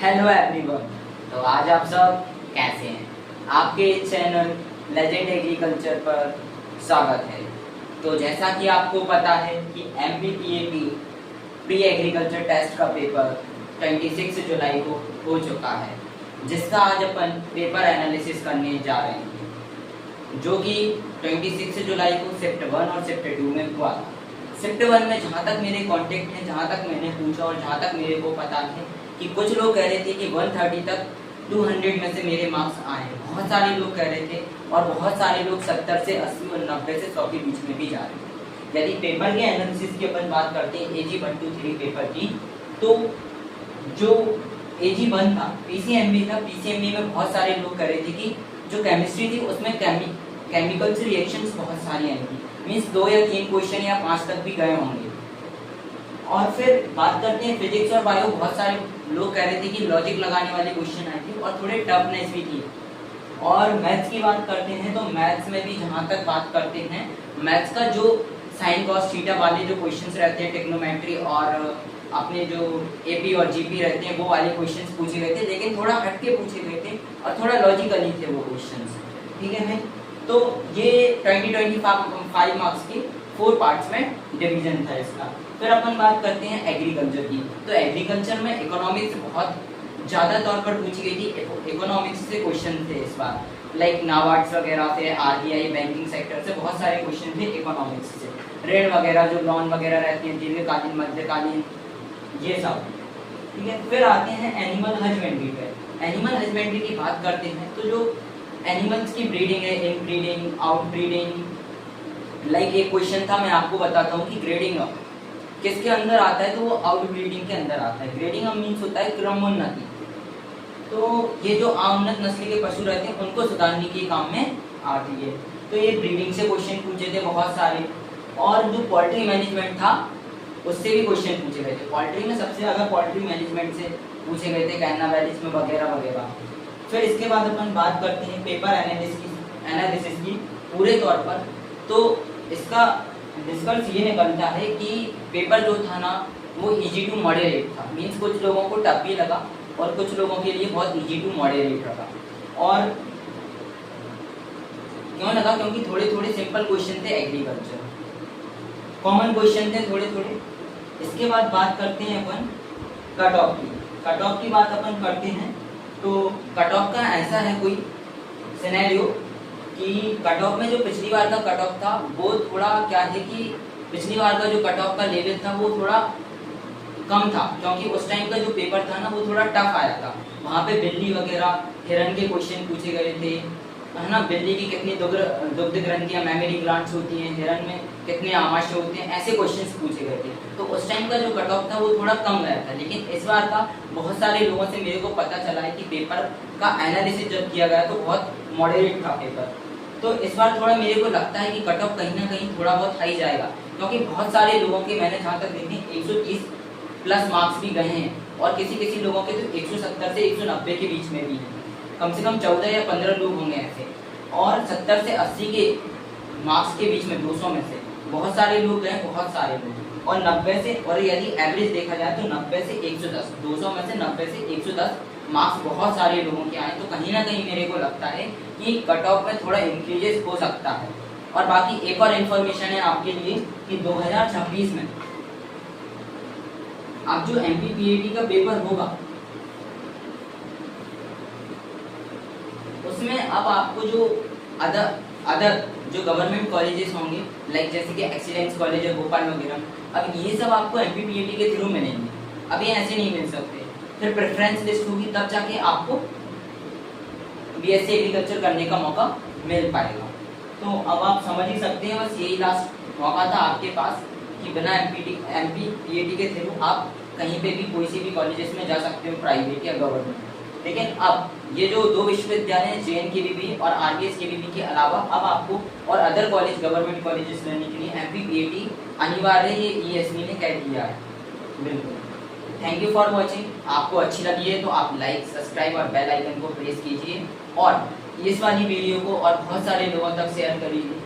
Hello everyone. तो आज आप सब कैसे हैं? आपके चैनल लेजेंड एग्रीकल्चर पर स्वागत है। तो जैसा कि आपको पता है कि MPPAP प्री एग्रीकल्चर टेस्ट का पेपर 26 जुलाई को हो चुका है, जिसका आज अपन पेपर एनालिसिस करने जा रहे हैं, जो कि 26 जुलाई को शिफ्ट 1 और शिफ्ट 2 में हुआ था। शिफ्ट 1 में जहाँ तक मेरे कॉन्टेक्ट हैं, जहाँ तक मैंने पूछा और जहाँ तक मेरे को पता है कि कुछ लोग कह रहे थे कि 130 तक 200 में से मेरे मार्क्स आए। बहुत सारे लोग कह रहे थे और बहुत सारे लोग 70 से 80 और 90 से 100 के बीच में भी जा रहे थे। यदि पेपर के एनालिसिस की अपन बात करते हैं AG 1, 2, 3 पेपर की, तो जो AG 1 था PCMB था। PCMB में बहुत सारे लोग कह रहे थे कि जो केमिस्ट्री थी उसमें केमिकल्स रिएक्शंस बहुत सारी आएंगी, मीन्स 2 या 3 क्वेश्चन या 5 तक भी गए होंगे। और फिर बात करते हैं फिजिक्स और बायो, बहुत सारे लोग कह रहे थे कि लॉजिक लगाने वाले क्वेश्चन आए थे और थोड़े टफनेस भी थी। और मैथ्स की बात करते हैं तो मैथ्स में भी जहाँ तक बात करते हैं, मैथ्स का जो साइन कॉस थीटा वाले जो क्वेश्चंस रहते हैं, टेक्नोमेट्री और अपने जो AP और GP रहते हैं, वो वाले क्वेश्चंस पूछे गए थे, लेकिन थोड़ा हटके पूछे गए थे और थोड़ा लॉजिकली थे वो क्वेश्चंस। ठीक है भाई, तो ये 25 मार्क्स के 4 पार्ट्स में डिवीजन था इसका। फिर अपन बात करते हैं एग्रीकल्चर की। तो एग्रीकल्चर में इकोनॉमिक्स बहुत ज़्यादा तौर पर पूछी गई थी। इकोनॉमिक्स से क्वेश्चन थे इस बार, लाइक नाबार्ड्स वगैरह से, RBI बैंकिंग सेक्टर से बहुत सारे क्वेश्चन थे इकोनॉमिक्स से। ऋण वगैरह, जो लोन वगैरह रहती हैं, दीर्घकालीन, मध्यकालीन, ये सब। ठीक है, फिर आते हैं एनिमल हजबेंड्री पे। एनिमल हजबेंड्री की बात करते हैं तो जो एनिमल्स की ब्रीडिंग है, इन ब्रीडिंग, आउट ब्रीडिंग, लाइक एक क्वेश्चन था, मैं आपको बताता हूँ कि ग्रेडिंग किसके अंदर आता है, तो वो आउट ब्रीडिंग के अंदर आता है। ग्रेडिंग मीन्स होता है क्रमोन्नति। तो ये जो अउन्नत नस्ल के पशु रहते हैं उनको सुधारने के काम में आती है। तो ये ब्रीडिंग से क्वेश्चन पूछे थे बहुत सारे। और जो पोल्ट्री मैनेजमेंट था उससे भी क्वेश्चन पूछे गए थे। पोल्ट्री में सबसे ज़्यादा पोल्ट्री मैनेजमेंट से पूछे गए थे, कैनना वैलीज में वगैरह वगैरह। फिर इसके बाद अपन बात करते हैं पेपर एनालिसिस की पूरे तौर पर। तो इसका निष्कर्ष ये निकलता है कि पेपर जो था ना वो इजी टू मॉडरेट था, मीन्स कुछ लोगों को टफ भी लगा और कुछ लोगों के लिए बहुत इजी टू मॉडरेट रहा। और क्यों लगा? क्योंकि थोड़े थोड़े सिंपल क्वेश्चन थे, एग्रीकल्चर कॉमन क्वेश्चन थे थोड़े थोड़े। इसके बाद बात करते हैं अपन कट ऑफ की। कट ऑफ की बात अपन करते हैं तो कट ऑफ का ऐसा है कोई सिनेरियो कि कट ऑफ में जो पिछली बार का कट ऑफ था वो थोड़ा क्या है कि पिछली बार का जो कट ऑफ का लेवल था वो थोड़ा कम था, क्योंकि उस टाइम का जो पेपर था ना वो थोड़ा टफ आया था। वहाँ पे बिल्ली वगैरह, हिरन के क्वेश्चन पूछे गए थे, है ना। बिल्ली की कितनी दुग्ध ग्रंथियाँ, मेमोरी ग्लैंड्स होती हैं, हिरन में कितने आमाशय होते हैं, ऐसे क्वेश्चंस पूछे गए थे। तो उस टाइम का जो कट ऑफ था वो थोड़ा कम गया था। लेकिन इस बार का बहुत सारे लोगों से मेरे को पता चला है कि पेपर का एनालिसिस जब किया गया तो बहुत मॉडरेट था पेपर। तो इस बार थोड़ा मेरे को लगता है कि कट ऑफ कहीं ना कहीं थोड़ा बहुत हाई जाएगा, क्योंकि बहुत सारे लोगों के मैंने जहाँ तक देखे 130 प्लस मार्क्स भी गए हैं और किसी किसी लोगों के तो 170 से 190 के बीच में भी हैं। कम से कम 14 या 15 लोग होंगे ऐसे। और 70 से 80 के मार्क्स के बीच में 200 में से बहुत सारे लोग गए, बहुत सारे लोग। और 90 से, और यदि एवरेज देखा जाए तो 90 से 110, 200 में से 90 से 110 मार्क्स बहुत सारे लोगों के आए। तो कहीं ना कहीं मेरे को लगता है कि कट ऑफ में थोड़ा इंक्रीजेस हो सकता है। और बाकी एक और इन्फॉर्मेशन है आपके लिए कि 2026 में अब जो MPPAP का पेपर होगा उसमें अब आपको जो अदर जो गवर्नमेंट कॉलेजेस होंगे, लाइक जैसे कि एक्सीलेंस कॉलेज है भोपाल वगैरह, अब ये सब आपको MPPAP के थ्रू मिलेंगे। अब ये ऐसे नहीं मिल सकते। फिर प्रेफरेंस लिस्ट होगी, तब जाके आपको BSc एग्रीकल्चर करने का मौका मिल पाएगा। तो अब आप समझ ही सकते हैं, बस यही लास्ट मौका था आपके पास कि बिना MPPAP के थ्रू आप कहीं पे भी कोई सी भी कॉलेजेस में जा सकते हो, प्राइवेट या गवर्नमेंट। लेकिन अब ये जो 2 विश्वविद्यालय हैं, JNKVB और RVSKVB के अलावा अब आपको और अदर कॉलेज, गवर्नमेंट कॉलेजेस लेने के लिए MPPAP अनिवार्य है, ये ESB ने कह दिया है। बिल्कुल। Thank you for watching. आपको अच्छी लगी है तो आप लाइक, सब्सक्राइब और बेल आइकन को प्रेस कीजिए और इस वाली वीडियो को और बहुत सारे लोगों तक शेयर करिए।